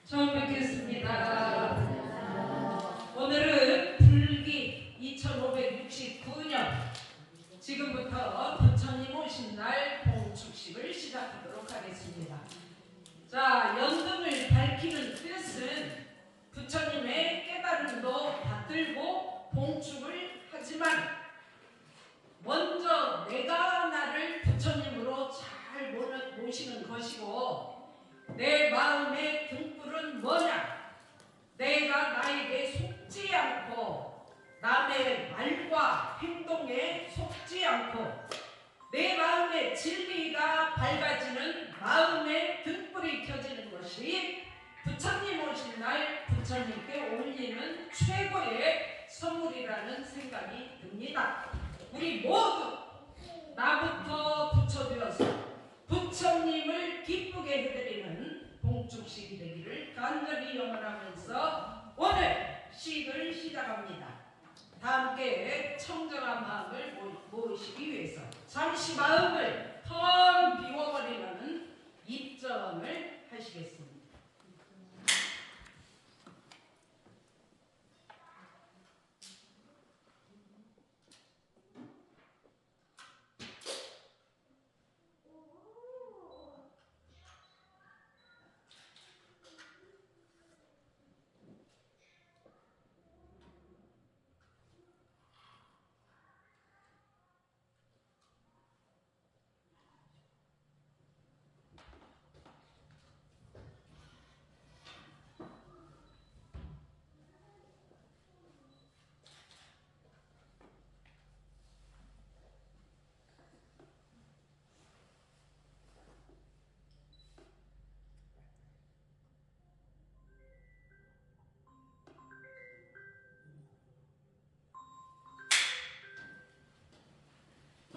처음 뵙겠습니다. 오늘은 불기 2569년 지금부터 부처님 오신 날 봉축식을 시작하도록 하겠습니다. 자, 연등을 밝히는 뜻은 부처님의 깨달음도 받들고 봉축을 하지만 먼저 내가 나를 부처님으로 잘 모시는 것이고 내 마음의 등불은 뭐냐? 내가 나에게 속지 않고 남의 말과 행동에 속지 않고 내 마음의 진리가 밝아지는 마음의 등불이 켜지는 것이 부처님 오신 날 부처님께 올리는 최고의 선물이라는 생각이 듭니다. 우리 모두 나부터 부처되어서 부처님을 기쁘게 해드리는 봉축식이 되기를 간절히 염원하면서 오늘 식을 시작합니다. 다 함께 청정한 마음을 모으시기 위해서 잠시 마음을 텅 비워버리는 입전을 하시겠습니다.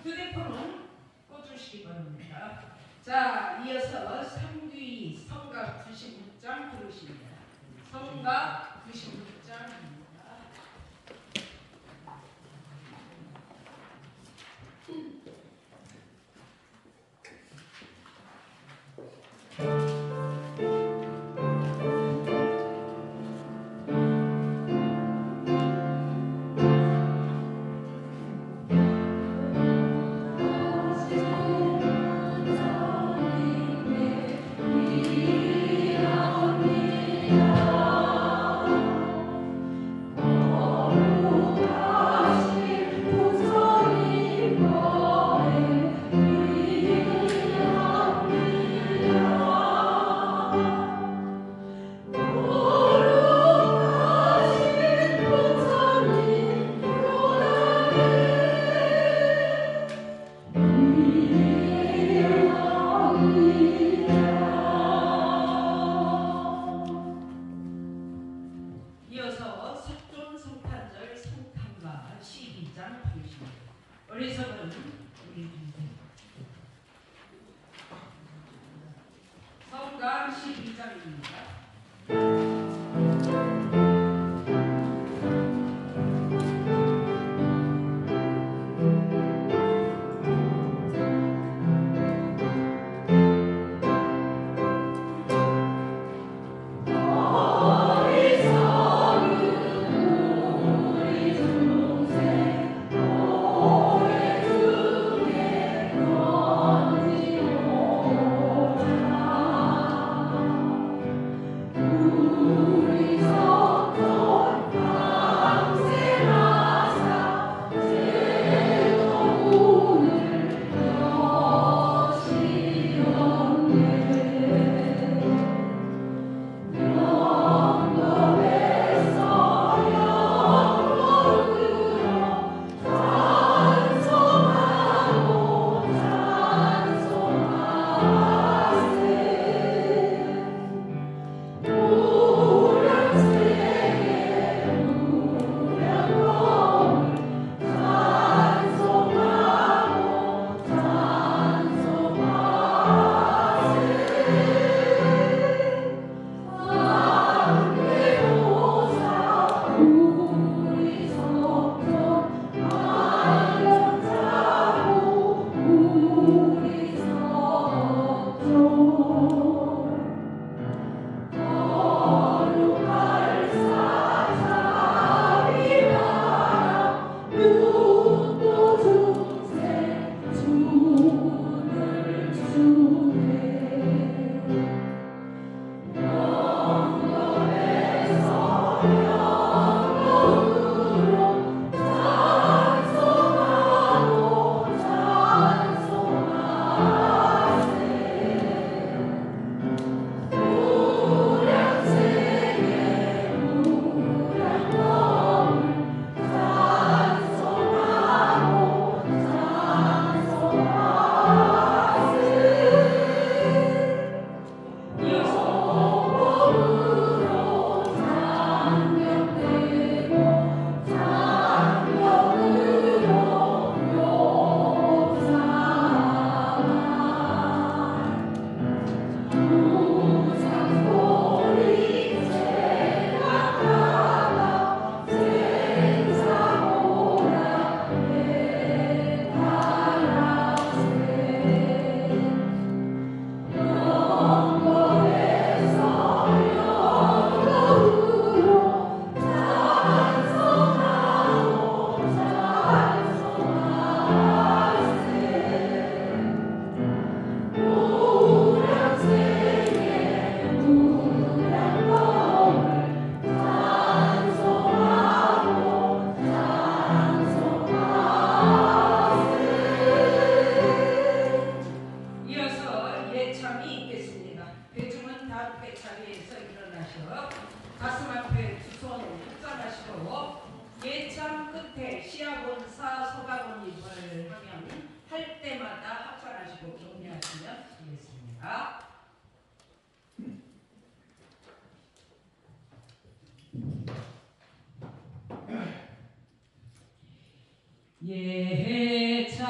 휴대폰은 꺼주시기 바랍니다. 자, 이어서 삼귀 성각 96장 부르십니다. 성각 96장입니다. 이어서 석존 성탄절 성탄과 12장 부르십니다. 어리석은 우리 성가 12장입니다. 우리 동생 오해주 착석하시고 예참 끝에 시아본사 서가모니를 하면 할 때마다 합산하시고 격려하시면 되겠습니다. 예참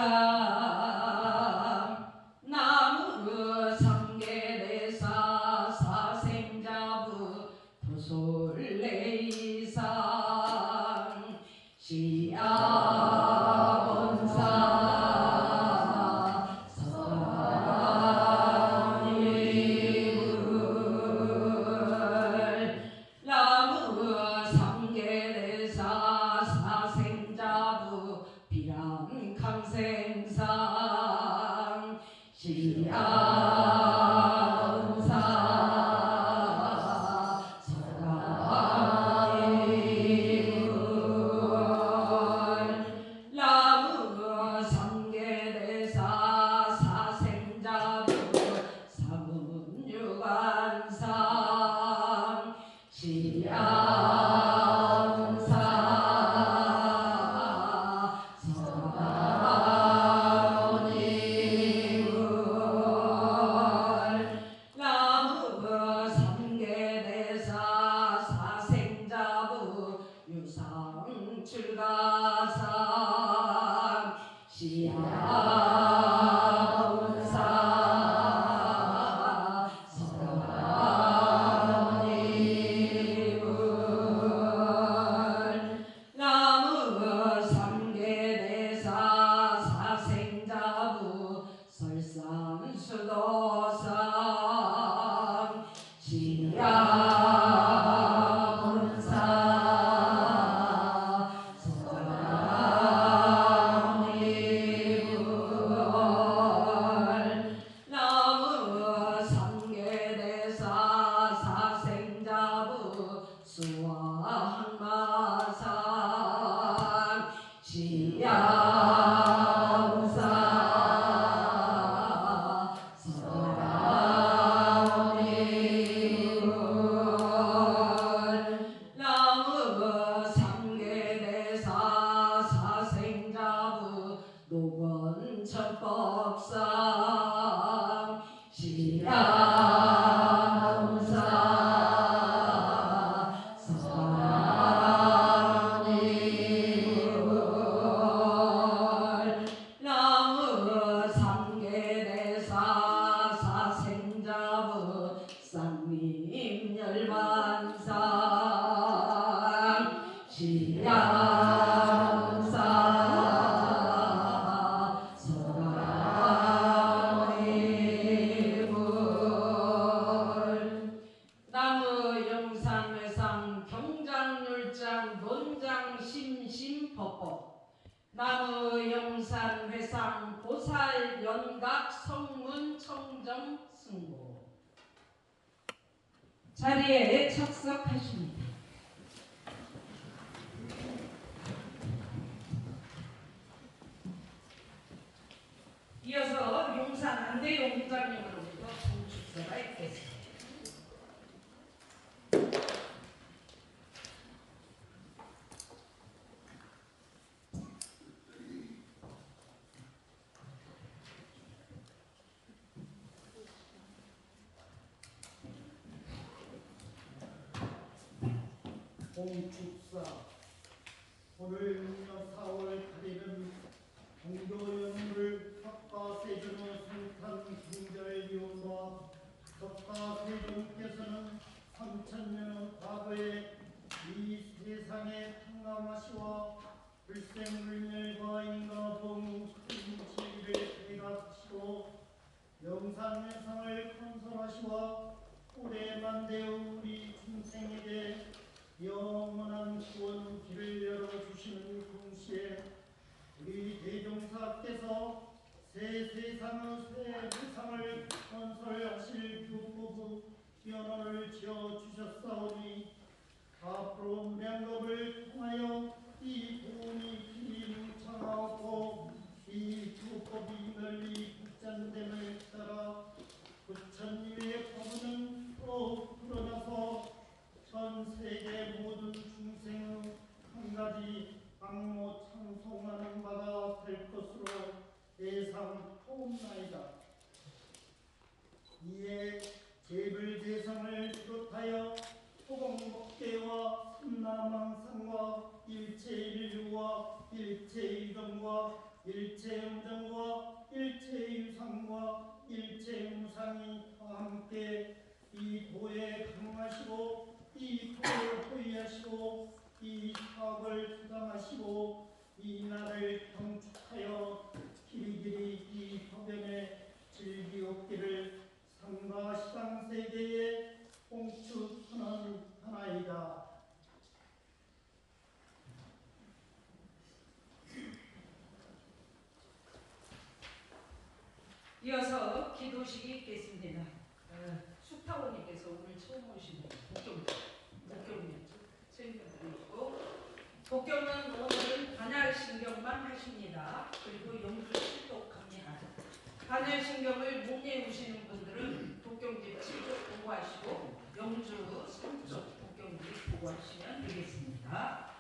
나무 상계대사 사생자부 도솔레이상 시아본사 사니불 나무 상계대사 사생자부 비람강생상 시아본사 사니불 나무 상계대사 사생자부 사문유관상 시아본사 사니불 나무 상계대사 사생자부 유상출가상 시아본사 사니불 나무 상계대사 사생자부 설삼수도상 시아본사 사니불 나무 상계대사 사생자부 수화항마상 시아본사 사니불 나무 상계대사 사생자부 노건천법상 시아본사 사니불 나무 상계대사 사생자부 쌍림열반상 시아본사 사니불 나무 영산회상 경장률장 논장 심심법법 나무 영산회상 보살 연각 성문 청정 승고 자리에 착석하십니다. 이어서 용산 안대용 회장님으로부터 공축서가 있겠습니다. 공축사 오늘 4월 8일은 종교연물 석가세존의 성탄 중절기원과 석가세존께서는 3000년 과거에 이 세상에 탕감하시와 불생불멸과 인간보무 큰 지위를 대각하시고 영산회상을 건설하시와 올해 만대우 우리 중생에게 영원한 구원 길을 열어주시는 동시에 우리 대종사께서 새 세상의 새 세상을 건설하실 교포부 연원을 지어주셨사오니 앞으로 무량겁을 통하여 이 도움이 길이 뭉창하고 이 교법이 널리 국장됨을 따라 부처님의 법은 더욱 불어나서 전 세계 모든 중생의 장모 찬송하는 바가 될 것으로 예상하옵나이다. 이에 제불제상을 비롯하여 토공법계와 삼라망상과 일체인류와 일체이동과 일체음정과 일체유상과 일체무상이 함께 이 도에 강하시고 이 도를 호위하시고 이 사업을 수당하시고 이 날을 경축하여 길이길이 이 법연에 즐기옵기를 삼가 시당세계에 공축하는 하나이다. 이어서 기도식이 있겠습니다. 숙타원님께서 오늘 처음 오시는 복경이었죠. 선생님이시고 복경은 오늘은 반야신경만 하십니다. 그리고 영주 실독합니다. 반야신경을 못 외우시는 분들은 복경집 7쪽 보고하시고 영주 3쪽 복경집 보고하시면 되겠습니다.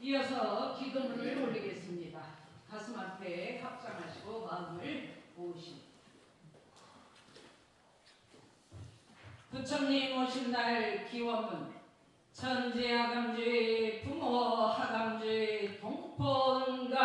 이어서 기도문을 올리겠습니다. 가슴 앞에 합장하시고 마음을 모으십니다. 부처님 오신 날 기원문 천지하감주의 부모하감주의 동포응감주의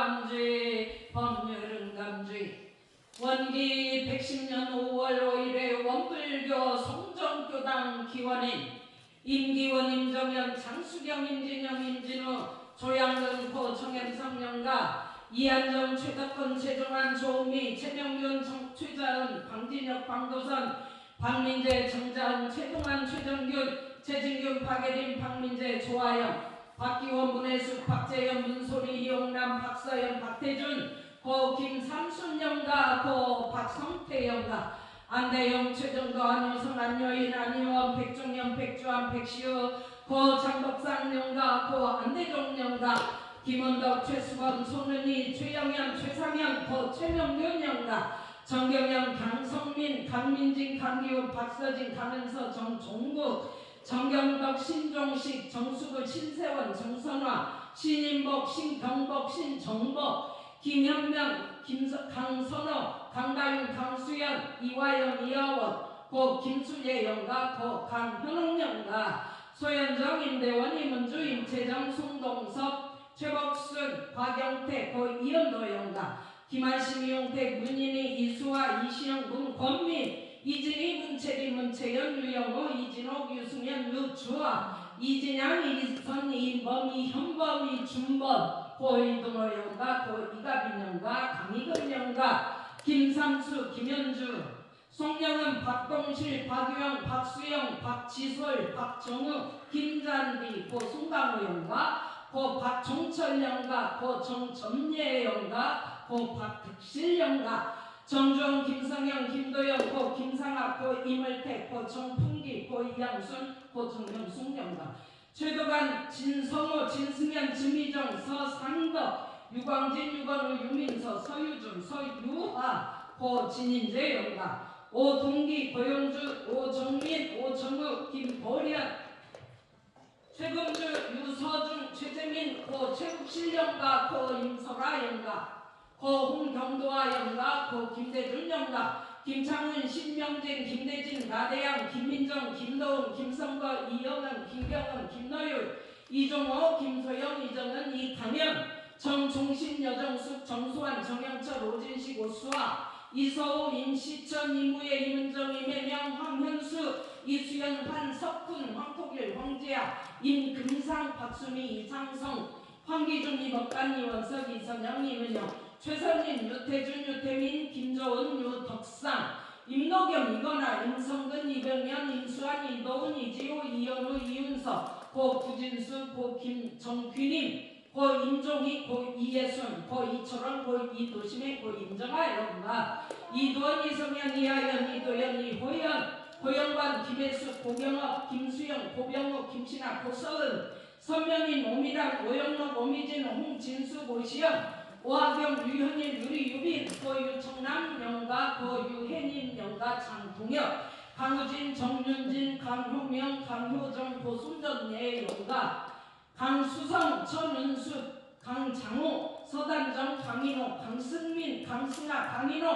법률응감주의 원기 110년 5월 5일에 원불교 성정교당 기원인 임기원 임정현 장수경 임진영 임진우 조양근포 정현성령가 이한정 최덕권 최종환 조은미 최명균 최자은 방진혁 방도선 박민재 정자은 최동환 최정균 최진균 박예림 박민재 조아영 박기원 문혜숙 박재현 문소리 이용남 박서연 박태준 고 김삼순영가 고 박성태영가 안대영 최정도 안효성 안효인 안효원 백종현 백주환 백시우 고 장덕상영가 고 안대종영가 김원덕 최수건 손은희 최영현 최상현 고 최명균영가 정경영 강성민 강민진 강기훈 박서진 강은서 정종국 정경덕 신종식 정수구 신세원 정선화 신인복 신경복 신정복 김현명 강선호 강다윤 강수연 이화영 이하원 고 김수재 영가 고 강현옥영가 소현정 임대원 임은주 임채정 송동섭 최복순 박영태 고 이현도 영가 김한심 이용택 문인희 이수화 이시영 문권민 이진희 문채리 문채연 유영호 이진옥 유승현 유주아 이진양 이선 이인범 이현범 이준범 고 이동호 영가 고 이가빈 영가 강희금 영가 김삼수 김현주 송영은 박동실 박유영 박수영 박지솔 박정우 김잔디 고 송강호 영가 고 박종철 영가 고 정점예 영가 고 박득실 영가 정주원 김성영 김도영 고 김상학 고 이물택 고 정풍기 고 이양순 고 정명숙 영가 최도관 진성호 진승현 진미정 서상덕 유광진 유건우 유민서 서유준 서유하 고 진인재 영가 오동기 고영주 오정민 오정우 김보련 최금주 유서중 최재민 고 최국실 영가 고 임설아 영가 고 홍경도아 영가 고 김대준 영가 김창훈 신명진 김대진 나대양 김민정 김도훈 김성거 이영은 김경은 김노율 이종호 김소영 이정은 이강현 정종신 여정숙 정수환 정영철 오진식 오수아 이서호 임시천 이무예 이문정 이매명 황현수 이수연 한석훈 황토길 황재야 임금상 박수미 이상성 황기중 이법관 이원석 이선영 이은영 최선인 유태준 유태민 김조은 유덕상 임노겸 이건아 임성근 이병현 임수환 이도훈 이지호 이현우 이윤석 고 구진수 고 김정규님 고 임종희 고 이예순 고 이철원 고 이도심의 고 임정아 영가 이도원 이성현 이하연 이도현 이호연 고영관 김혜숙 고경업 김수영 고병우 김신아 고서은 선명인 오미락 오영록 오미진 홍진수 고시영 오하경 유현일 유리유빈 고유청남 영가 고유혜님 영가 장동혁 강우진 정윤진 강효명 강효정 고순전 예 영가 강수성 천은숙 강장호 서단정 강인호 강승민 강승아 강인호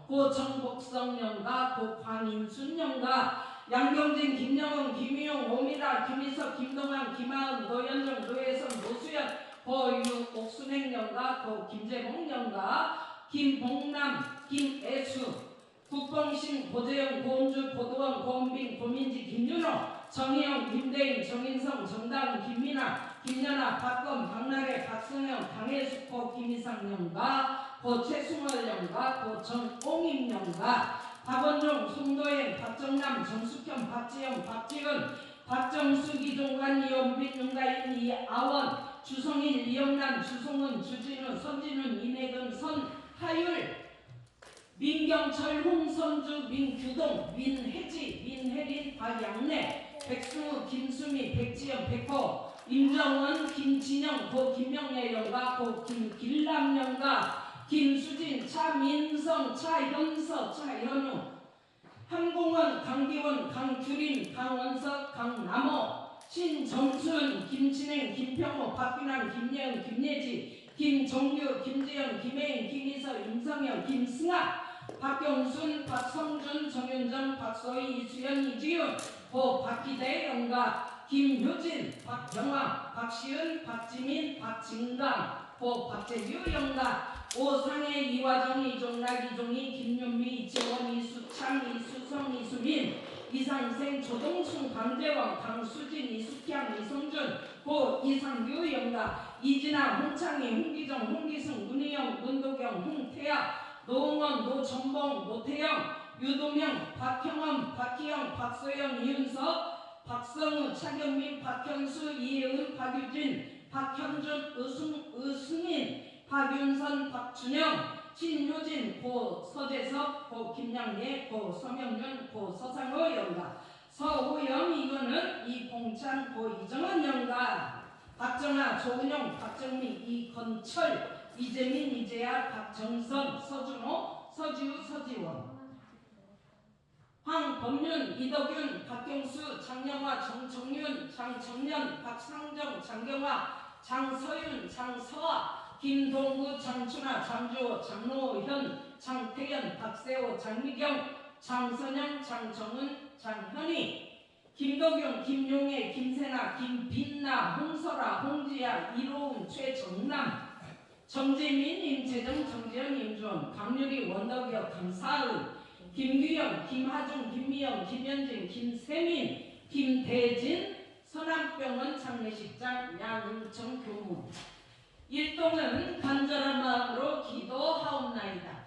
고정복성 영가 고광인순 영가 양경진 김영은 김희용 오미라 김희석 김동환 김하은 노현정 노혜선 노수연 고유 옥순행 영가 고 김재봉 영가 김봉남 김애수 국봉신 고재영 고은주 고도원 고은빈 고민지 김윤호 정희영 김대인 정인성 정다은 김민아 김연아 박검 박나래 박승영 강혜숙 고 김희상 영가 고 최승월 영가 고 정옹임 영가 박원종 송도행 박정남 정숙현 박지영 박지은 박정숙 이종관 이연빈 윤가인 이아원 주성일 이영란 주송은 주진우 선진훈 이내근 선하율 민경철 홍선주 민규동 민혜지 민혜린 박양래 백승우 김수미 백지연 백호 임정원 김진영 고 김명래 영가 고 김길남 영가 김수진 차민성 차현서 차현우 한공원 강기원 강규림 강원석 강남호 신정순 김진행 김평호 박균환 김예은 김예지 김정규 김재현 김혜인 김희서 임성영 김승아 박경순 박성준 정윤정 박소희 이수연 이지윤 고 박기대 영가 김효진 박경화 박시은 박지민 박진강 고 박재규 영가 오상해 이화정 이종락 이종희 김윤미 이지원 이수창 이수성 이수민 이상생 조동춘 강재원 강수진 이숙향 이성준 고 이상규 영가 이진아 홍창희 홍기정 홍기승 문희영 문도경 홍태아 노응원 노정봉 노태영 유도명 박형원 박희영 박소영 이윤석 박성우 차경민 박현수 이혜은 박유진 박현준 의승인 박윤선 박준영 신효진 고 서재석 고 김양래 고 서명윤 고 서상호 영가 서호영 이거는 이봉찬 고 이정은 영가 박정아 조은영 박정미 이건철 이재민 이재아 박정선 서준호 서지우 서지원 황범윤 이덕윤 박경수 장영화 정정윤 장정년 박상정 장경화 장서윤 장서아 김동구 장춘아 장주호 장노현 장태현 박세호 장미경 장선영 장정은 장현희 김덕용 김용혜 김세나 김빛나 홍설아 홍지아 이로운 최정남 정재민 임채정 정재현 임주원 강유리 원덕여 강사은 김규영 김하중 김미영 김현진 김세민 김대진 서남병원 장례식장 양은청 교무 일동은 간절한 마음으로 기도하옵나이다.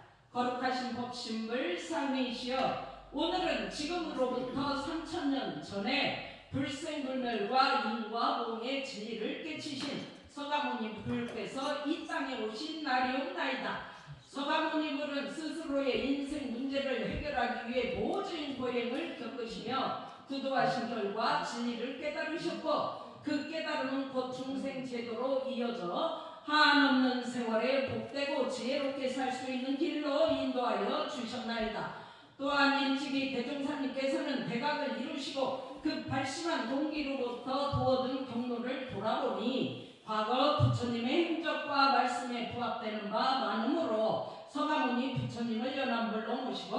법신물 상이시여 오늘은 지금으로부터 3000년 전에 불생불멸과 인과봉의 진리를 깨치신 서가모니 불께서 이 땅에 오신 날이옵나이다. 서가모니 불은 스스로의 인생 문제를 해결하기 위해 모진 고행을 겪으시며 구도하신 결과 진리를 깨달으셨고 그 깨달음은 곧 중생 제도로 이어져 한없는 세월에 복되고 지혜롭게 살 수 있는 길로 인도하여 주셨나이다. 또한 일찍이 대종사님께서는 대각을 이루시고 그 발심한 동기로부터 도어든 경로를 돌아보니 과거 부처님의 행적과 말씀에 부합되는 바 많으므로 서가모니 부처님을 연안불로 모시고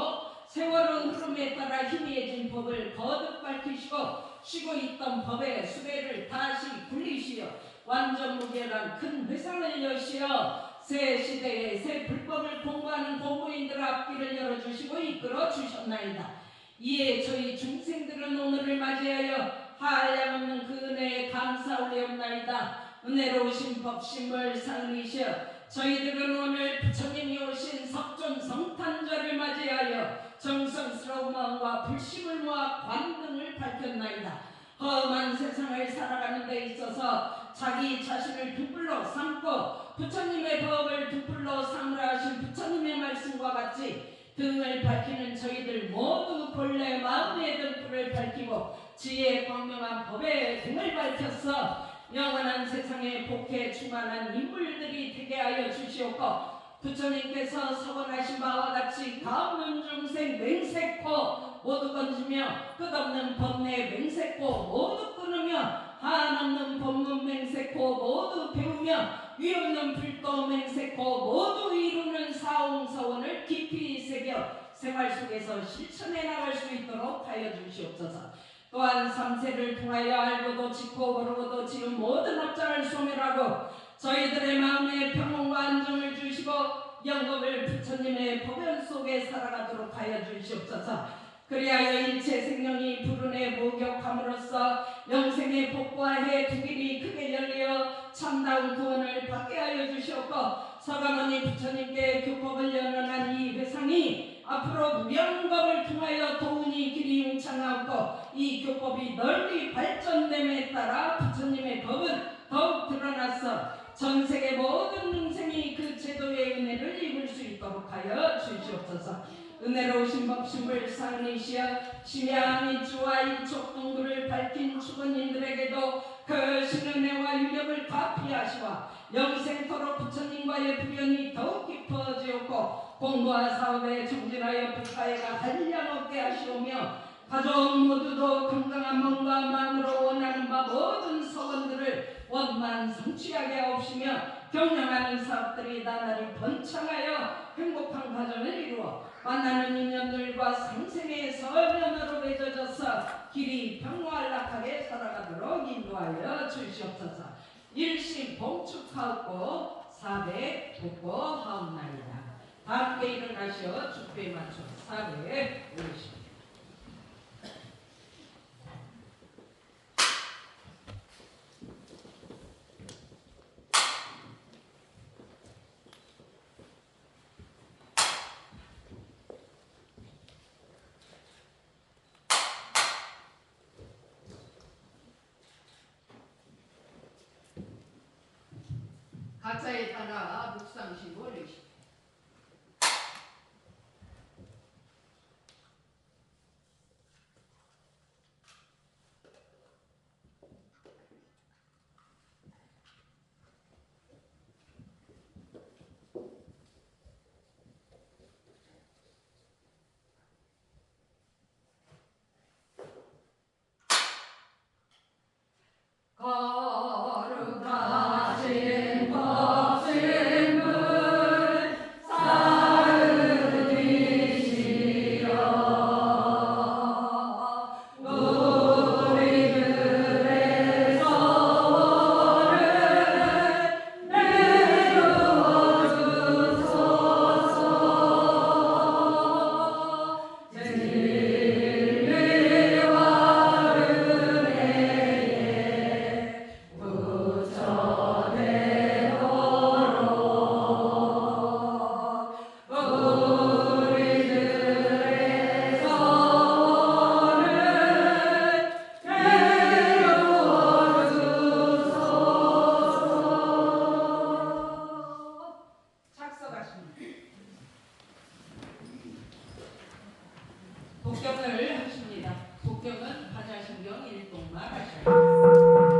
세월의 흐름에 따라 희미해진 법을 거듭 밝히시고 쉬고 있던 법의 수레를 다시 굴리시어 완전무결한 큰 회상을 여시어 새 시대에 새 불법을 공부하는 공부인들 앞길을 열어주시고 이끌어 주셨나이다. 이에 저희 중생들은 오늘을 맞이하여 한량없는 그 은혜에 감사올리옵나이다. 은혜로우신 법신물 상이시여 저희들은 오늘 부처님이 오신 석존 성탄절을 맞이하여 정성스러운 마음과 불심을 모아 관등을 밝혔나이다. 험한 세상을 살아가는 데 있어서 자기 자신을 등불로 삼고 부처님의 법을 등불로 삼으라 하신 부처님의 말씀과 같이 등을 밝히는 저희들 모두 본래 마음의 등불을 밝히고 지혜의 광명한 법의 등을 밝혀서 영원한 세상에 복해 충만한 인물들이 되게 하여 주시옵고 부처님께서 서원하신 바와 같이 가없는 중생 맹세코 모두 건지며 끝없는 법내 맹세코 모두 끊으며 한없는 법문 맹세코 모두 배우며 위없는 불도 맹세코 모두 이루는 사홍서원을 깊이 새겨 생활 속에서 실천해 나갈 수 있도록 하여 주시옵소서. 또한 삼세를 통하여 알고도 짓고 모르고도 지은 모든 업장을 소멸하고 저희들의 마음에 평온과 안정을 주시고 영겁을 부처님의 법연 속에 살아가도록 하여 주시옵소서. 그리하여 일체 생명이 불운에 목욕함으로써 영생의 복과 해 두 길이 크게 열려 참다운 구원을 받게 하여 주시옵고 서가모니 부처님께 교법을 연언한 이 회상이 앞으로 무량겁을 통하여 도운이 길이 융창하고 이 교법이 널리 발전됨에 따라 부처님의 법은 더욱 드러나서 전세계 모든 중생이 그 제도의 은혜를 입을 수 있도록 하여 주시옵소서. 은혜로우신 법신물 상이시여 심야한 이주와 일촉동부를 밝힌 축원님들에게도 그 신은혜와 유력을 가피하시와 영생토록 부처님과의 불연이 더욱 깊어지었고 공부와 사업에 정진하여 불가해가 한량없게 하시오며 가족 모두도 건강한 몸과 마음으로 원하는 바 모든 서원들을 원만 성취하게 하옵시며 경영하는 사업들이 나날이 번창하여 행복한 가정을 이루어 만나는 인연들과 상생의 서면으로 맺어져서 길이 평화안락하게 살아가도록 인도하여 주시옵소서. 일심 봉축하옵고 사배 돕고 하옵나이다. 함께 일어나시어 축배에 맞춰 사배에 오르시옵소서. 각자에 따라 묵상시고 올리시오. 거룩하신 법신물 복경을 하십니다. 복경은 반야신경 1동만 하셔요.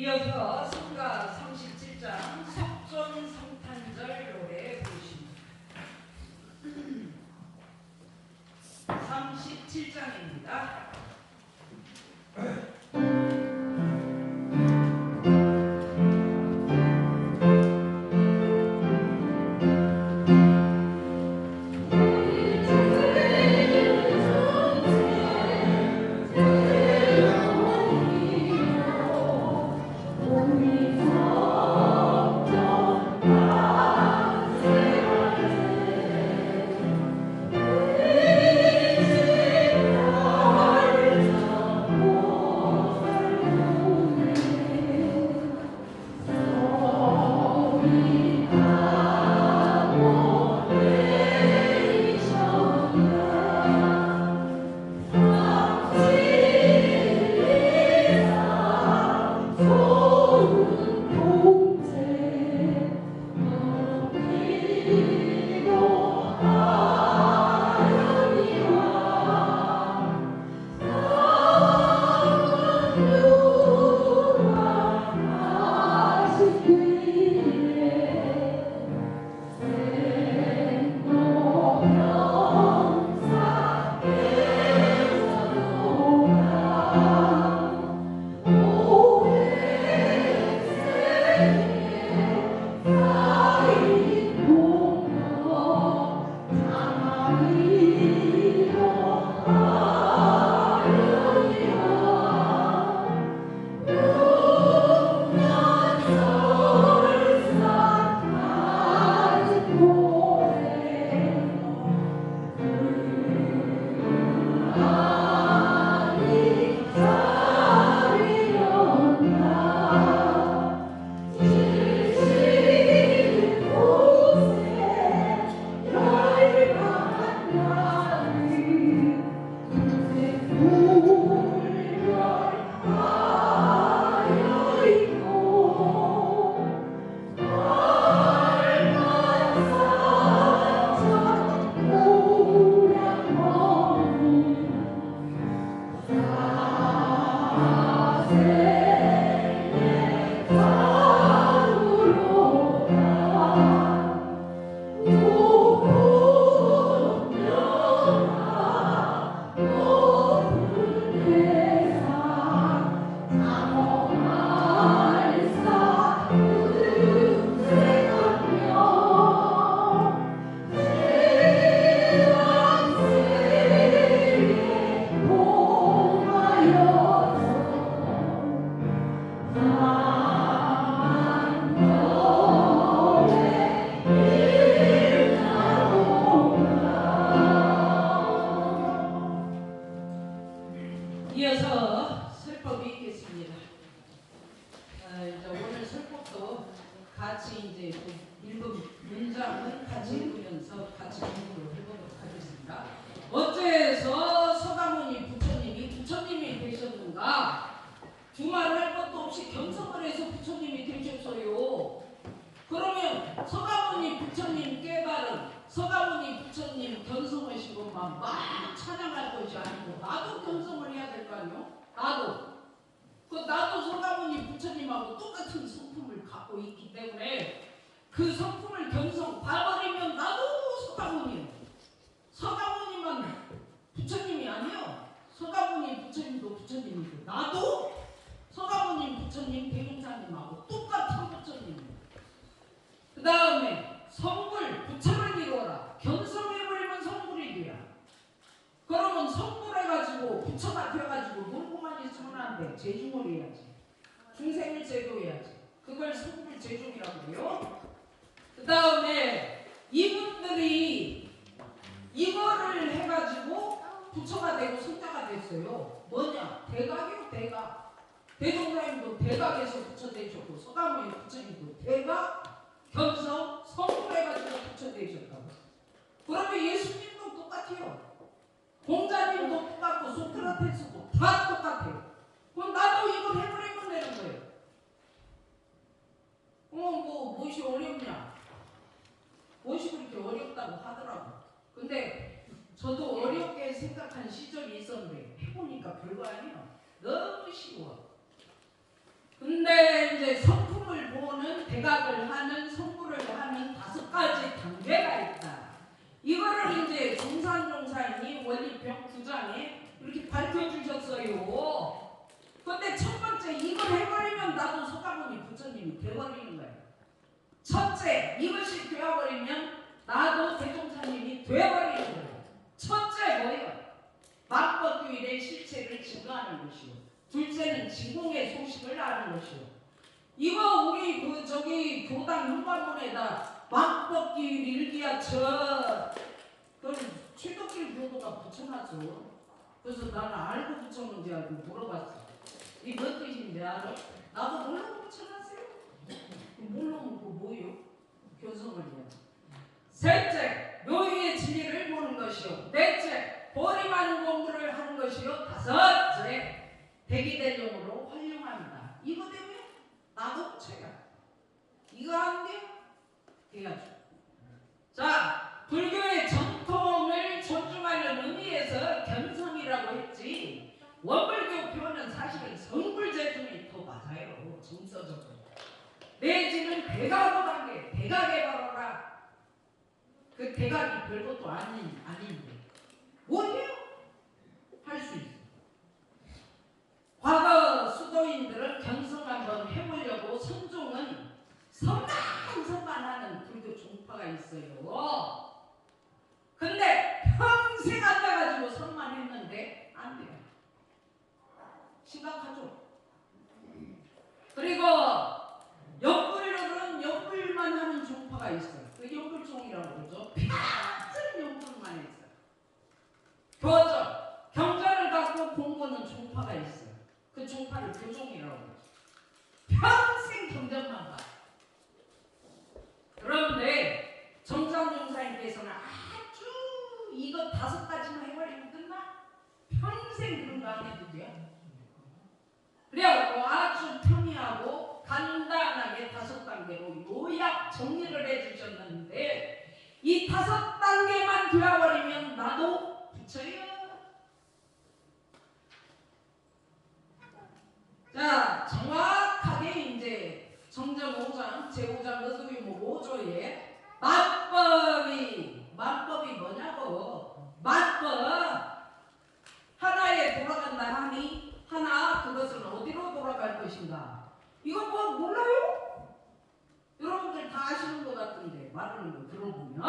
이어서 성가 37장 석존성탄절 노래 부르십니다. 37장입니다. 오 이어서 설법이 있겠습니다. 이제 오늘 설법도 같이 이제 읽은 문장은 같이 읽으면서 같이 공부를 해보도록 하겠습니다. 어째서 서가모니 부처님이 되셨는가? 두말할 것도 없이 견성을 해서 부처님이 되셨어요. 그러면 서가모니 부처님 깨달은 서가모니 부처님 견성하신 것만 막 찬양할 것이 아니고 나도 견성을 해야 될 거 아니요? 나도 서가모니 부처님하고 똑같은 성품을 갖고 있기 때문에 그 성품을 견성 봐버리면 나도 서가모니만 부처님이 아니요. 서가모니 부처님도 부처님이고 나도 서가모니 부처님 대종사님하고 똑같은 부처님이에요. 그 다음에 성불 부처를 이루어라. 견성해버리면 성불이 돼야. 그러면 성불해가지고 부처가 되어가지고 놀고만 있으면 안 돼. 재중을 해야지. 중생을 제도해야지. 그걸 성불 재중이라고 해요. 그 다음에 이분들이 이거를 해가지고 부처가 되고 성자가 됐어요. 뭐냐? 대각이요. 대각. 대종사님도 대각에서 부처 되셨고 서가모니 부처님도 대각 견성 성불해가지고 부처 되셨다고. 그러면 예수님도 똑같아요. 공자님도 똑같고 소크라테스도 다 똑같아요. 그럼 나도 이걸 해버리면 되는 거예요. 무엇이 어렵냐? 무엇이 그렇게 어렵다고 하더라고. 근데 저도 어렵게 생각한 시절이 있었는데 해보니까 별거 아니에요. 너무 쉬워. 근데 이제 성품을 보는 대각을 하는 성불을 하는 5가지 단계가 있다. 이거를 이제 종산종사님이 원리병 9장에 이렇게 밝혀주셨어요. 근데 첫 번째 이걸 해버리면 나도 서가모니 부처님이 되어버리는 거예요. 첫째 이것이 되어버리면 나도 대종사님이 되어버리는 거예요. 첫째 뭐예요? 만법규일의 실체를 증거하는 것이요. 둘째는 진공의 소식을 아는 것이요. 이거 우리 교당 현관문에다 만법규일 일기야 그걸 출덕길 교도가 붙여놨어. 그래서 나는 알고 붙여놓은 줄 알고 물어봤어. 이 뭔 뜻인지 알아? 나도 모르고 붙여놨어요. 모르면 그거 뭐예요? 견성을 해야. 셋째, 묘의의 진리를 보는 것이요. 넷째, 보림하는 공부를 하는 것이요. 다섯째, 대기대용으로 활용합니다. 이거 되면 나도 붙여야. 이거 안 돼? 해야죠. 자, 불교의 정통을 존중하는 의미에서 견성이라고 했지 원불교 표현은 사실은 성불재중이 더 맞아요. 정서적으로. 내지는 대각으로 단계, 대각에 바로라. 그 대각이 별것도 아닌데 뭐예요? 할 수 있어. 과거 수도인들은 견성 한번 해보려고 선종은 선만하는 불교 종파가 있어요. 근데 평생 앉아가지고 선만했는데 안 돼요. 심각하죠. 그리고 옆불로는 옆불만 하는 종파가 있어요. 그 옆불종이라고 그러죠. 평생 옆불만 했어요. 교정, 경전을 갖고 공부하는 종파가 있어요. 그 종파를 교종이라고 그러죠. 평생 경전만 봐. 그런데 정산종사님께서는 아주 이거 5가지만 해버리면 끝나? 평생 그런 거 안 해도 돼요. 그래갖고 아주 편리하고 간단하게 5단계로 요약 정리를 해주셨는데 이 5단계만 되어버리면 나도 부처예요. 자, 5장 5장 제5장 너도 뭐 5조에 만법이 뭐냐고. 만법 하나에 돌아간다 하니 하나 그것은 어디로 돌아갈 것인가. 이거 뭐 몰라요? 여러분들 다 아시는 것 같은데 말하는 거 들어보면.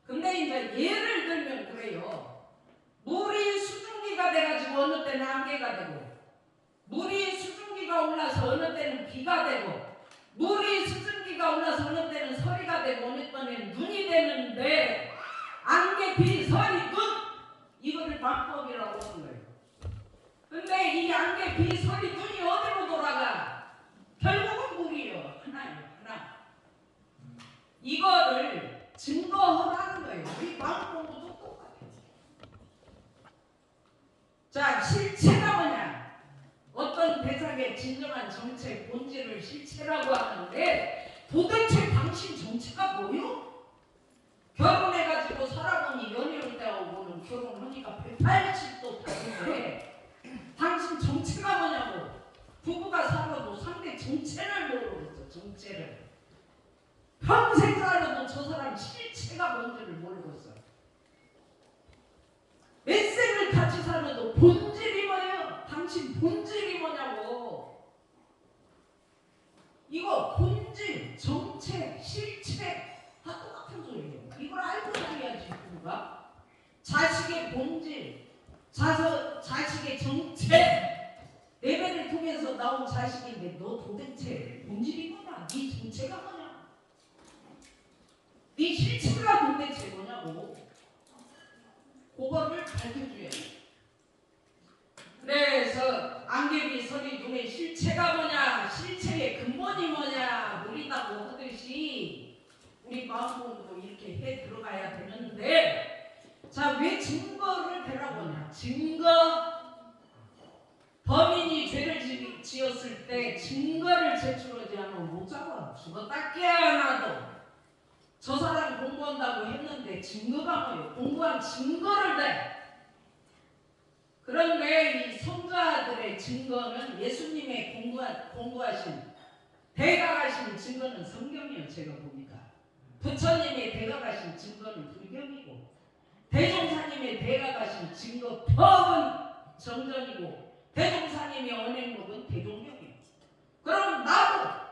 근데 이제 예를 들면 그래요. 물이 수증기가 돼가지고 어느 때는 안개가 되고, 물이 수증기가 올라서 어느 때는 비가 되고, 물이 수증기가 올라서 어느 때는 서리가 되고, 어느 때는 눈이 되는데, 안개, 비, 서리, 눈, 이거를 만법이라고 하는 거예요. 근데 이 안개, 비, 서리, 눈이 어디로 돌아가? 결국은 물이에요. 하나예요. 하나. 이거를 증거하라는 거예요. 우리 마음 공부도 똑같아요. 자, 실체가 뭐냐? 어떤 대상의 진정한 정체, 본질을 실체라고 하는데, 도대체 당신 정체가 뭐요? 결혼해가지고 살아보니 연애를 때하고는 결혼하니까 180도 다른데, 당신 정체가 뭐냐고. 부부가 살아도 상대 정체를 모르겠어. 정체를. 평생 살아도 저 사람 실체가 뭔지를 모르고 있어. 몇 생을 같이 살아도 본질이 뭐예요? 당신 본질이 뭐냐고. 이거 본질, 정체, 실체 다 똑같은 소리예요. 이걸 알고 살아야지 부부가. 자식의 본질, 자식의 정체, 내배를 통해서 나온 자식인데 너 도대체 본질이 뭐냐? 네 정체가 뭐냐? 네 실체가 도대체 뭐냐고. 그거를 밝혀줘야 돼. 그래서 안개비 서리 눈의 실체가 뭐냐, 실체의 근본이 뭐냐 물이다고 하듯이 우리 마음으로 이렇게 해 들어가야 되는데, 자, 왜 증거를 대라고 하냐. 증거. 범인이 죄를 지었을 때 증거를 제출하지 않으면 못 잡아. 죽었다 깨어나도. 저 사람 공부한다고 했는데 증거가 뭐예요? 공부한 증거를 내. 그런데 이 성자들의 증거는 예수님의 공부하신 대각하신 증거는 성경이에요. 제가 보니까 부처님의 대각하신 증거는 불경이고, 대종사님의 대각하신 증거 법은 정전이고, 대종사님의 언행록은 대종경이에요. 그럼 나도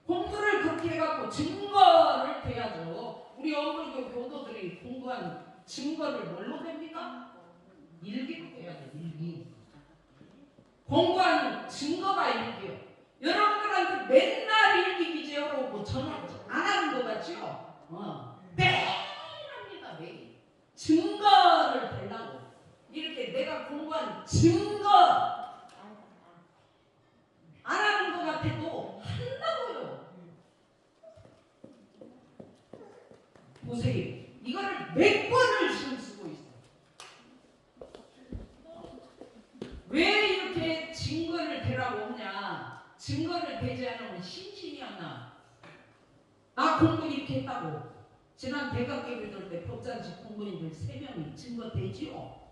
공부를 그렇게 해갖고 증거를 대야죠. 우리 어머니교 교도들이 공부한 증거를 뭘로 댑니까? 일기로 대야 돼. 일기. 공부한 증거가 일기요. 여러분들한테 맨날 일기 기재하고 전화 안 하는 거 같죠? 매일 합니다. 매일. 증거를 대려고. 이렇게 내가 공부한 증거 안 하는 것 같아도 한다고요. 보세요. 이거를 몇 번을 지금 쓰고 있어. 왜 이렇게 증거를 대라고 하냐. 증거를 대지 않으면 심신이 안 나. 나 공부 이렇게 했다고. 지난 대각계를 들 때 법잔치 공무원들 3명이 증거 대지요.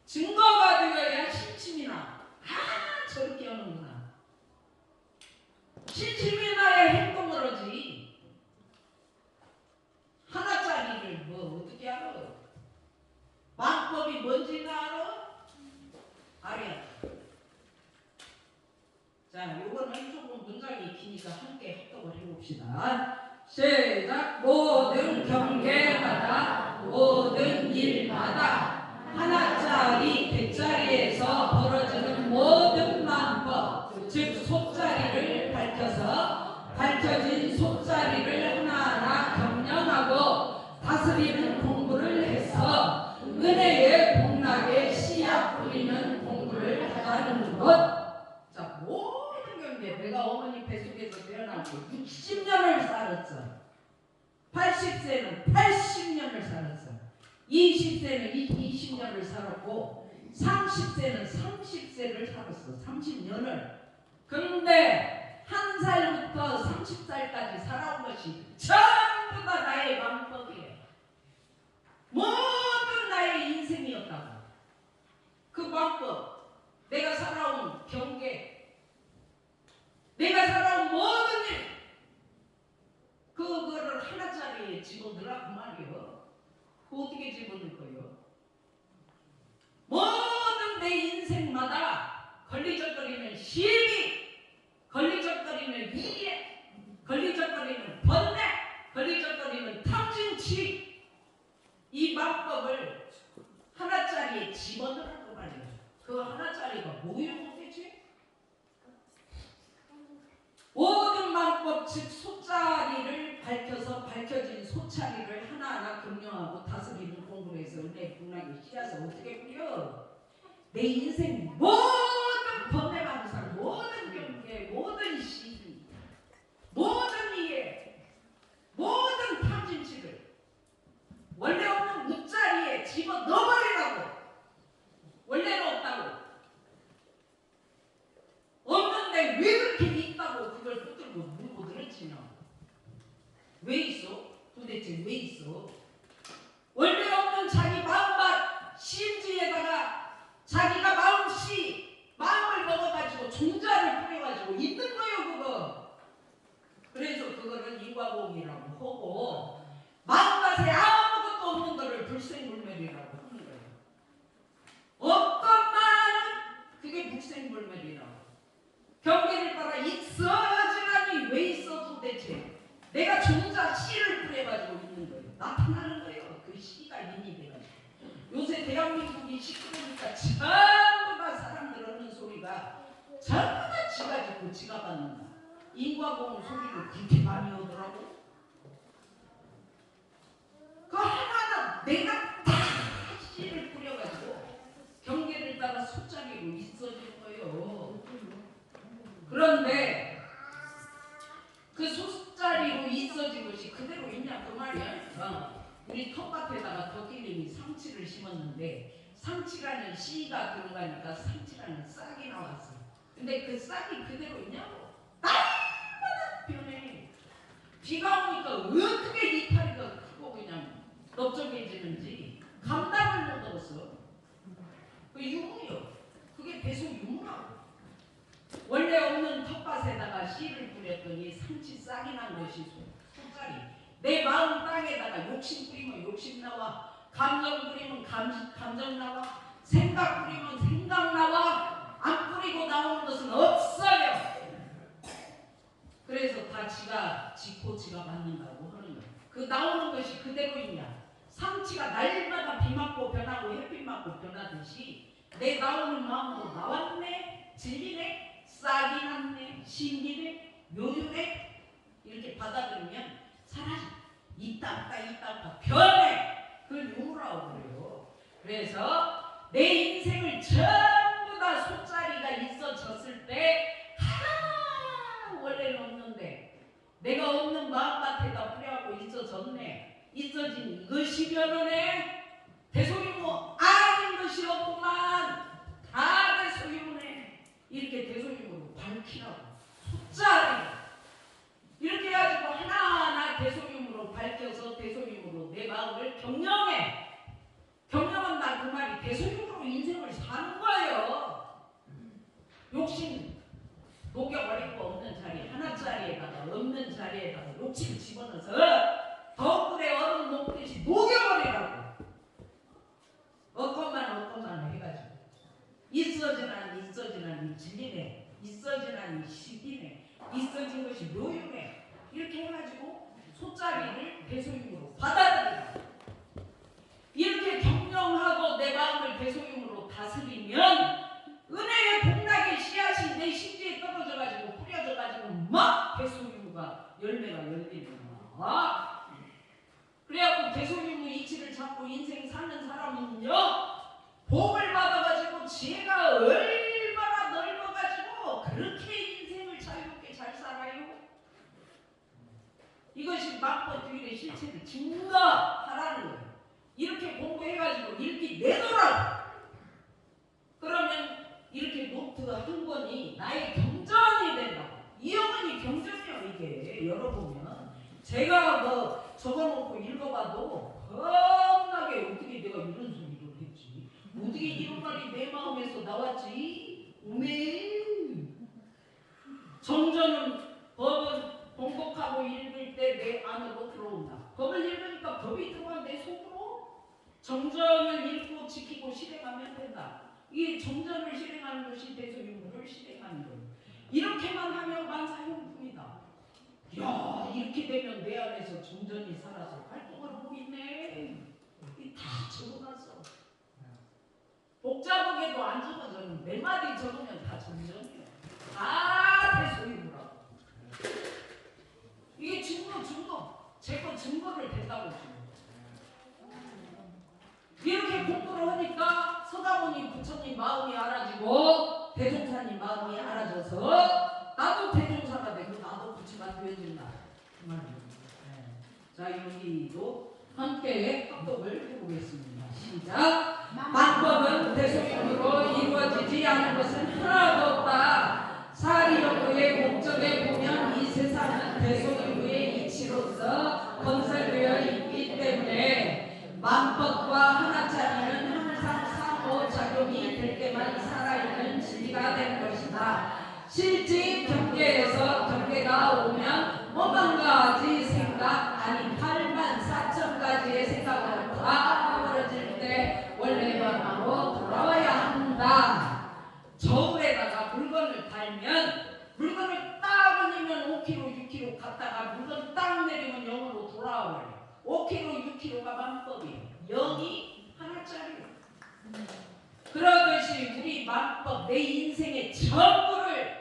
증거가 되어야 심심이 나. 저렇게 하는구나. 심심이 나야 행동을 하지. 하나짜리를 뭐 어떻게 알아? 만법이 뭔지는 알아? 알아야. 자, 요거는 조금 문장이 기니까 함께 합독을 해봅시다. 시작. 모든 경계마다, 모든 일마다 하나짜리, 백짜리에서 벌어지는 모든 만법, 즉 속자리를 밝혀서 밝혀진 속자리를 하나하나 경영하고 다스리는 공부를 해서 은혜의 복락에 씨앗 뿌리는 공부를 하는 것. 자, 모든 경계. 내가 어머니 뱃속에서 태어나고 60년을 살았어. 80세는 80년을 살았어. 20세는 20년을 살았고 30세는 30세를 살았어. 30년을. 그런데 1살부터 30살까지 살아온 것이 전부 다 나의 만법이에요. 모든 나의 인생이었다고. 그 만법, 내가 살아온 경계, 어떻게 집어넣을 거예요? 모든 내 인생마다 걸리적거리는 시비, 걸리적거리는 이해, 걸리적거리는 번뇌, 걸리적거리는 탐진치, 이 방법을 하나짜리에 집어넣으라고 말이에요. 그 하나짜리가 뭐예요 도대체? 모든 방법 즉 소짜리를 밝혀서 밝혀진 소짜리를 하나하나 금명하고 다스리는 공부를 해서 은혜 풍랑의 씨앗을 어떻게 뿌려? 내 인생 모든 번뇌망상, 모든 경계, 모든 시비, 모든 이해, 모든 탐진치를 원래 없는 무자리에 집어넣어버리라고. 원래는 없다고. 없는데 왜 그렇게 있다고 그걸 붙들고 물고 늘어지냐. 왜 있어? 도대체 왜 있어? 원래 없는 자기 마음밭 심지에다가 자기가 마음을 먹어가지고 종자를 뿌려가지고 있는 거예요 그거. 그래서 그거를 인과복이라고 하고 마음밭에 아무것도 없는 거를 불생불멸이라고 하는 거예요. 없건만은 그게 불생불멸이라고. 경계를 따라 있어지라니 왜 있어 도대체? 내가 종자 씨를 뿌려가지고 있는 거예요. 나타나는 거예요. 그 씨가 인이 돼가지고. 요새 대한민국이 시끄러우니까 전부 다 사람들 하는 소리가 전부 다 지가 짓고 지가 받는다. 인과보험 소리를 그렇게 많이 하더라고. 그 하나하나 내가 다 씨를 뿌려가지고 경계를 따라 숫자리로 있어질 거예요. 그런데 그 숫자리로 있어진 것이 그대로 있냐 그 말이야. 우리 텃밭에다가 덕길님이 상치를 심었는데 상치라는 씨가 들어가니까 상치라는 싹이 나왔어. 근데 그 싹이 그대로 있냐고. 날마다 변해. 비가 오니까 어떻게 이파리가 크고 그냥 넓적해지는지 감당을 못하겠어. 그 유무요. 그게 계속 유무라고. 원래 없는 텃밭에다가 씨를 뿌렸더니 상치 싹이 난 것이 숫자리. 내 마음 땅에다가 욕심 뿌리면 욕심 나와. 감정 뿌리면 감정 나와. 생각 뿌리면 생각 나와. 안 뿌리고 나오는 것은 없어요. 그래서 다 지가 짓고 지가 받는다고 하는 거예요. 그 나오는 것이 그대로 있냐. 상치가 날마다 비 맞고 변하고 햇빛 맞고 변하듯이 내 나오는 마음도 나왔네, 질리네, 싹이 났네, 신기네, 묘유네. 이렇게 받아들이면 사라져. 있다 변해. 그걸 유무라고 그래요. 그래서 내 인생을 전부 다 숫자리가 있어졌을 때 하나 원래는 없는데 내가 없는 마음밭에다 뿌려갖고 있어졌네. 있어진 이것이 변하네. 대소유무 아닌 것이 없구만. 다 대소유무네. 이렇게 대소유무로 밝히라고. 숫자리 이렇게 해가지고 하나하나 대소유무로 밝혀서 대소유무로 내 마음을 경영해. 경영한다 그 말이 대소유무로 인생을 사는 거예요. 욕심 녹여버리고 없는 자리 하나짜리에다가 없는 자리에다가 욕심 집어넣어서 덕분에 얼음 녹듯이 녹여버리라고. 없건만 해가지고 있어지나니 진리네. 있어지나니 시기네. 있어진 것이 묘유네. 이렇게 해가지고 숫자리를 대소유무로 받아들이라. 이렇게 경영하고 내 마음을 대소유무로 다스리면 은혜의 복락의 씨앗이 내 심지에 떨어져가지고 뿌려져가지고 막 대소유무가 열매가 열리는 거야. 그래갖고 대소유무 이치를 잡고 인생 사는 사람은요 복을 받아가지고 지혜가 얼마나 넓어가지고 그렇게 인생을 자유롭게 잘 살아요. 이것이 마포주일의 실체를 증거하라는 거예요. 이렇게 공부해가지고 읽기 내놓으라고. 그러면 이렇게 노트 한 권이 나의 경전이 된다고. 이 영혼이 경전이에요. 이게 열어보면 제가 뭐 적어놓고 읽어봐도 겁나게 어떻게 내가 이런 소리를 했지, 어떻게 이런 말이 내 마음에서 나왔지. 오메. 정전은 법은 공독하고 읽을 때 내 안으로 들어온다. 법을 읽으니까 법이 들어와 내 속으로. 정전을 읽고 지키고 실행하면 된다. 이 정전을 실행하는 것이 대소유무를 실행하는 거예요. 이렇게만 하면 만사형통이다. 야, 이렇게 되면 내 안에서 정전이 살아서 활동을 하고 있네. 다 적어놨어. 복잡하게도 안 적어져는 네 마디 적으면 다 정전이야. 다 대소유무라고. 이게 증거. 제거 증거를 댄다고 지금. 이렇게 공부를 하니까 서가모님 부처님 마음이 알아지고 대종사님 마음이 알아져서 나도 대종사가 되고 나도 부처가 되어진다. 그 말이에요. 자, 여기도 함께 합독을 해보겠습니다. 시작. 만법은 대소유무로 이루어지지 않은 것은 하나도 없다. 사리연구의 목적에 보면 이 세상은 대소유무의 이치로서 건설되어 있기 때문에 만법과 하나짜리는 항상 상호작용이 될 때만 살아있는 진리가 되는 것이다. 실지 경계에서 경계가 오면 50,000가지 생각 아니 84,000가지의 생각으로 다 벌어질 때 원래 변화로 돌아와야 한다. 저울에다가 물건을 달면 물건을 딱 올리면 5kg, 6kg 갔다가 물건 딱 내리면 0으로 돌아와요. 5kg, 6kg가 만법이에요. 0이 하나짜리예요. 그러듯이 우리 만법, 내 인생의 전부를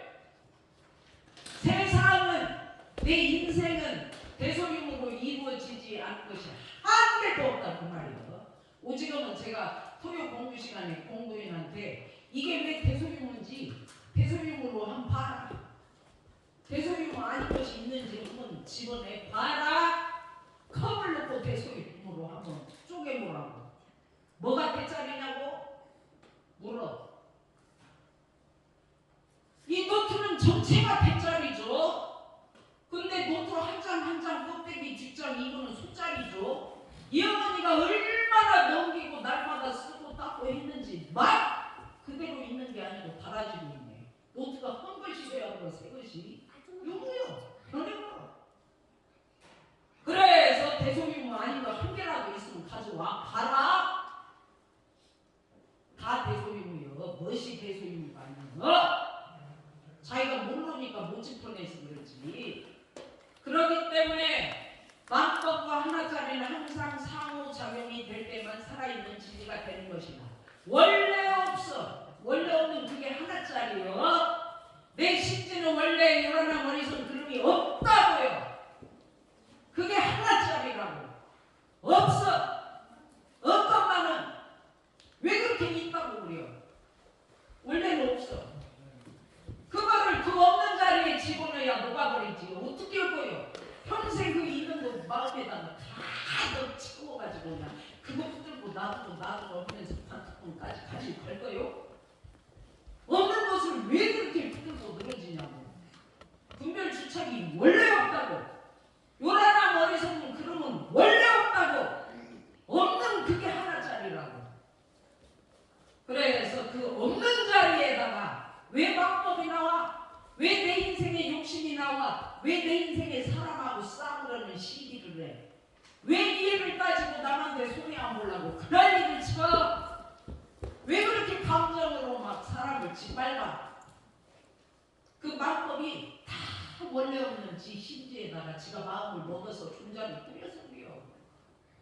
세상은, 내 인생은 대소유무로 이루어지지 않은 것이 한 개도 없다 그 말이에요. 오지금은 제가 토요 공부 시간에 공부인한테 이게 왜 대소유무인지 대소유무로 한번 봐라. 대소유무 아닌 것이 있는지 한번 집어내 봐라. 컵을 넣고 대소유무로 한번 쪼개보라고. 뭐가 대짜리냐고 물어. 이 노트는 전체가 대짜리죠. 근데 노트 한 장 한 장 껍데기 뒷장 이거는 숫자리죠. 이 어머니가 얼마나 넘기고 날마다 쓰고 닦고 했는지 막 그대로 있는 게 아니고 달아지고 있네. 노트가 한 것이 돼야 하고 새 것이 요거요. 변해버려. 그래서 대소유무 아닌 거 한 개라도 있으면 가져와 봐라. 다 대소유무요. 무엇이 대소유무가 아니요? 자기가 모르니까 못 짚어내서 그렇지. 그렇기 때문에 만법과 하나짜리는 항상 상호작용이 될 때만 살아있는 진리가 되는 것이다. 원래 없어. 원래 없는 그게 하나짜리요. 내 심지는 원래 요란한 머리선 그름이 없다고요. 그게 하나짜리라고. 없어. 없건만은 왜 그렇게 있다고 그래요? 원래는 없어. 그거를 그 없는 자리에 집어넣어야 녹아버리지. 어떻게 할 거예요? 평생 그 있는 거 마음에다가 다 치워가지고 그냥 그거 붙들고 놔두고 하면서 반투폰까지 가지고 갈 거예요? 없는 것을 왜 그렇게 붙들고 늘어지냐고. 분별주착이 원래 없다고. 요란한 어리석은 그러면 원래 없다고. 없는 그게 하나짜리라고. 그래서 그 없는 자리에다가 왜 방법이 나와? 왜 내 인생에 욕심이 나와? 왜 내 인생에 사람하고 싸우려는 시비를 해? 왜 이해를 따지고 남한테 손해 안 보려고 그런 일을 쳐? 왜 그렇게 감정으로 막 사람을 짓밟아? 그 방법이 다 원래 없는 지 심지에다가 지가 마음을 먹어서 존재를 뿌려서 그래요.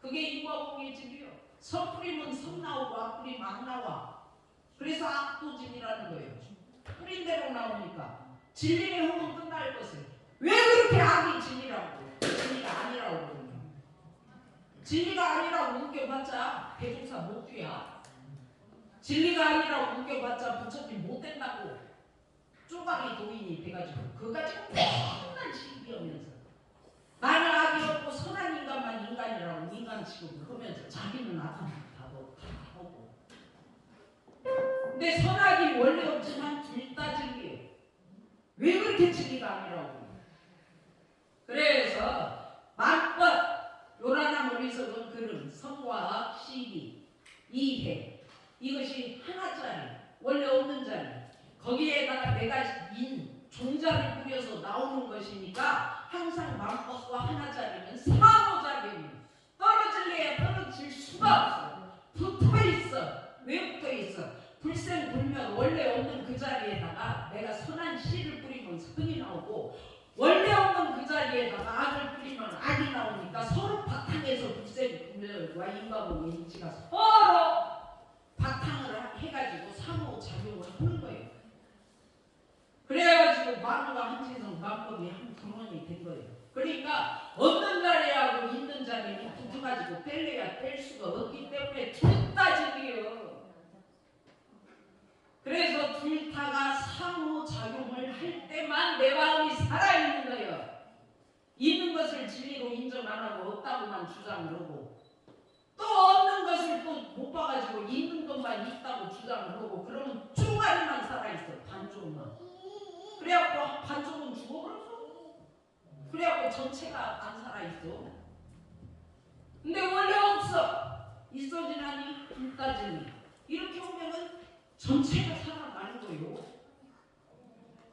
그게 인과공의 진리요. 선 뿌리면 선 나오고 악 뿌리면 악 나와. 그래서 악도진이라는 거예요. 뿌린 대로 나오니까 진리의 흐름 끝날 것을 왜 그렇게 악이 진리라고 진리가 아니라고 그러냐. 진리가 아니라고 우겨봤자 대종사 못 돼야. 진리가 아니라고 우겨봤자 부처님 못 된다고 쪼가리 도인이 돼가지고 그거 가지고 맨날 시비하면서 나는 악이 없고 선한 인간만 인간이라고 인간 취급을 하면서 자기는 악한 다도 다 하고. 근데 선악이 원래 없지만 둘 다 진리예요. 왜 그렇게 진리가 아니라고. 그래서 만법, 요란한 어리석은 그름, 성과, 시비, 이해 이것이 하나짜리, 원래 없는 자리. 거기에다가 내가 종자를 뿌려서 나오는 것이니까 항상 만법과 하나짜리는 상호작용이 떨어질래야 떨어질 수가 없어요. 붙어 있어. 왜 붙어 있어? 불생불멸 원래 없는 그 자리에다가 내가 선한 씨를 뿌리면 선이 나오고 원래 없는 그 자리에다가 악을 뿌리면 악이 나오니까 서로 바탕에서 불생불멸과 인과보의 인지가 서로 바탕을 해가지고 상호작용을 하는 거예요. 그래가지고 만우가 한지성 만법이 한 근원이 된 거예요. 그러니까 없는 자리하고 있는 자리는 붙어가지고 뗄래야 뗄 수가 없기 때문에 둘 따지기예요. 그래서 둘 다가 상호작용을 할 때만 내 마음이 살아있는 거예요. 있는 것을 진리로 인정 안 하고 없다고만 주장을 하고 또 없는 것을 또 못 봐가지고 있는 것만 있다고 주장을 하고 그러면 중간에만 살아있어. 반쪽만. 그래갖고 반쪽은 죽어버렸어. 그래갖고 전체가 안 살아있어. 근데 원래 없어. 있어지나니 불따지니 이렇게 오면은 전체가 살아나는 거예요.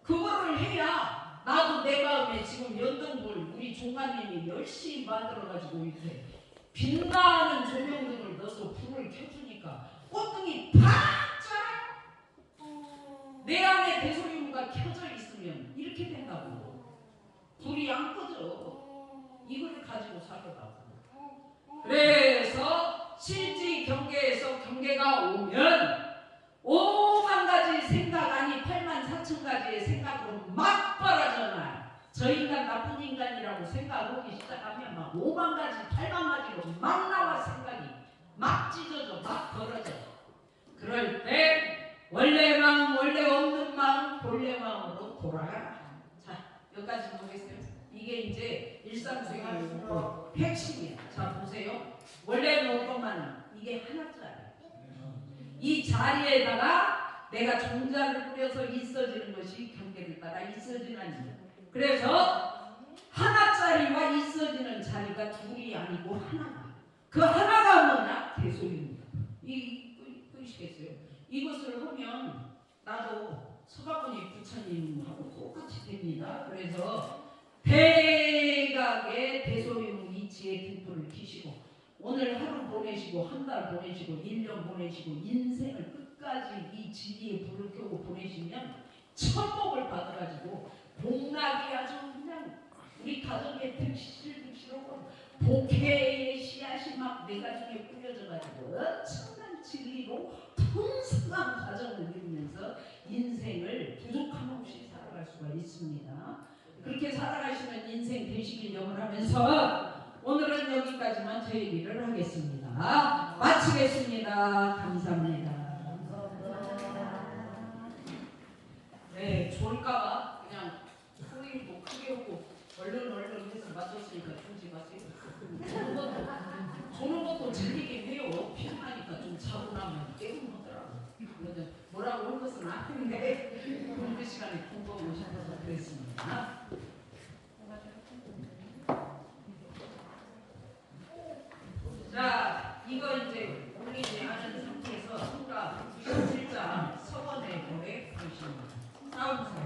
그거를 해야 나도 내 마음에 지금 연등불 우리 종가님이 열심히 만들어가지고 이렇게 빛나는 조명등을 넣어서 불을 켜주니까 꽃등이 반짝 내 안에 대소리무가 켜져 있으면 이렇게 된다고. 불이 안 꺼져. 이걸 가지고 살아가고. 그래서 실지 경계에서 경계가 오면 5만 가지 생각 아니 8만 4천 가지의 생각으로 막 벌어져나. 저 인간 나쁜 인간이라고 생각하기 시작하면 막 5만 가지 8만 가지로 막 나와. 생각이 막 찢어져 막 벌어져. 그럴 때 원래 마음 원래 없는 마음 본래 마음으로 돌아가라. 자 여기까지 보겠어요. 이게 이제 일상생활의 핵심이야. 자 보세요. 원래 놓은 것만 이게 하나짜리. 이 자리에다가 내가 종자를 뿌려서 있어지는 것이 경계를 따라 있어지는. 그래서 하나짜리와 있어지는 자리가 둘이 아니고 하나다. 그 하나가 뭐냐? 대소입니다. 이시겠어요? 이것을 하면 나도 서가모니 부처님하고 똑같이 됩니다. 그래서 대각의 대소유 이치의 등불을 켜시고 오늘 하루 보내시고 한 달 보내시고 1년 보내시고 인생을 끝까지 이 진리에 불을 켜고 보내시면 천복을 받아가지고 복락이 아주 그냥 우리 가정에 득실득실하고 복회의 씨앗이 막 내 가정에 뿌려져가지고 엄청난 진리로 풍성한 과정을 누리면서 인생을 부족함 없이 살아갈 수가 있습니다. 그렇게 살아가시는 인생 되시길 영원하면서 오늘은 여기까지만 제 얘기를 하겠습니다. 마치겠습니다. 감사합니다. 네, 좋을까봐 그냥 소리도 크게 하고 얼른 해서 맞췄으니까 주지 마세요. 조는 것도 즐기긴 해요. 피곤하니까 좀 자고 나면 깨우더라고. 뭐라고 할 것은 아닌데 그 시간에 공부하고 싶어서 그랬습니다. 자, 이거 이제 올리지 않은 상태에서 성가 97장 서원의 노래 보십니다. 싸움사가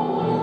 Oh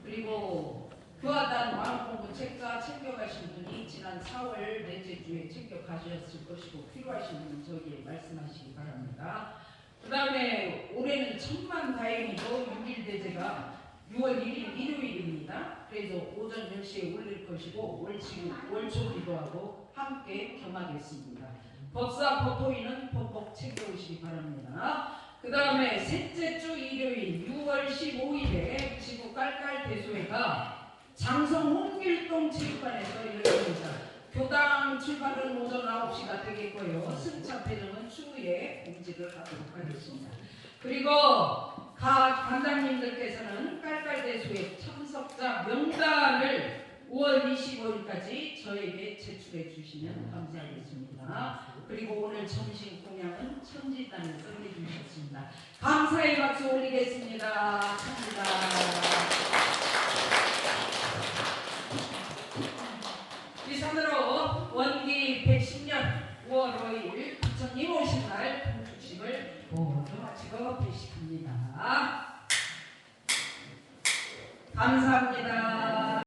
그리고 교화단 마음공부 책자 챙겨가신 분이 지난 4월 넷째 주에 챙겨가셨을 것이고 필요하신 분은 저기에 말씀하시기 바랍니다. 그 다음에 올해는 천만다행히도 6일 대제가 6월 1일 일요일입니다. 그래서 오전 10시에 올릴 것이고 월초 기도하고 함께 겸하겠습니다. 법사 법토인은 법복 챙겨오시기 바랍니다. 그 다음에 셋째 주 일요일 6월 15일에 지구 깔깔대소회가 장성 홍길동 체육관에서 열립니다. 교당 출발은 오전 9시가 되겠고요. 승차 배정은 추후에 공지를 하도록 하겠습니다. 그리고 각 관장님들께서는 깔깔대소회 참석자 명단을 5월 25일까지 저에게 제출해 주시면 감사하겠습니다. 그리고 오늘 점심 공양은 천지단에서 해주셨습니다. 감사의 박수 올리겠습니다. 천지단. 이상으로 원기 110년 5월 5일 부처님 오신 날 봉축식을 모두 마치고 배식합니다. 감사합니다.